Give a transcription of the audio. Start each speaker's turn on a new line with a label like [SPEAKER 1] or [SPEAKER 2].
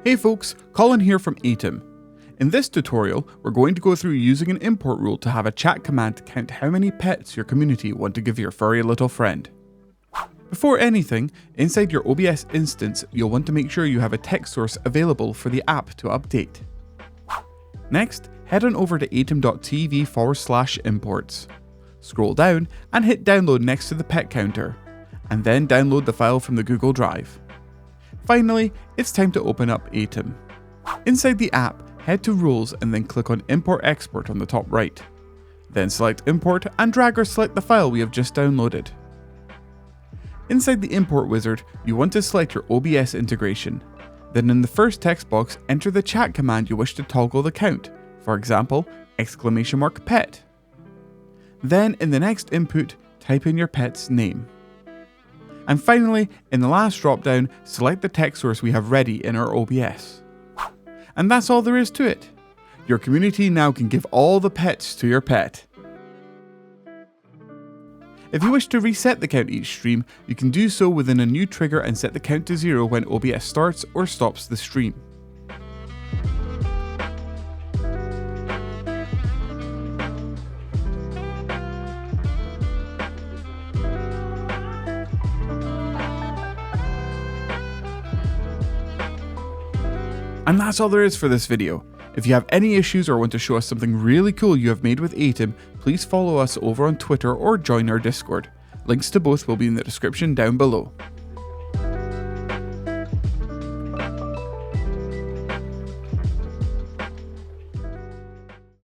[SPEAKER 1] Hey folks, Colin here from Aitum. In this tutorial, we're going to go through using an import rule to have a chat command to count how many pets your community want to give your furry little friend. Before anything, inside your OBS instance, you'll want to make sure you have a text source available for the app to update. Next, head on over to aitum.tv/imports. Scroll down and hit download next to the pet counter, and then download the file from the Google Drive. Finally, it's time to open up Aitum. Inside the app, head to Rules and then click on Import Export on the top right. Then select Import and drag or select the file we have just downloaded. Inside the Import wizard, you want to select your OBS integration. Then in the first text box, enter the chat command you wish to toggle the count, for example, !pet. Then in the next input, type in your pet's name. And finally, in the last drop-down, select the text source we have ready in our OBS. And that's all there is to it. Your community now can give all the pets to your pet. If you wish to reset the count each stream, you can do so within a new trigger and set the count to 0 when OBS starts or stops the stream. And that's all there is for this video. If you have any issues or want to show us something really cool you have made with Aitum, please follow us over on Twitter or join our Discord. Links to both will be in the description down below.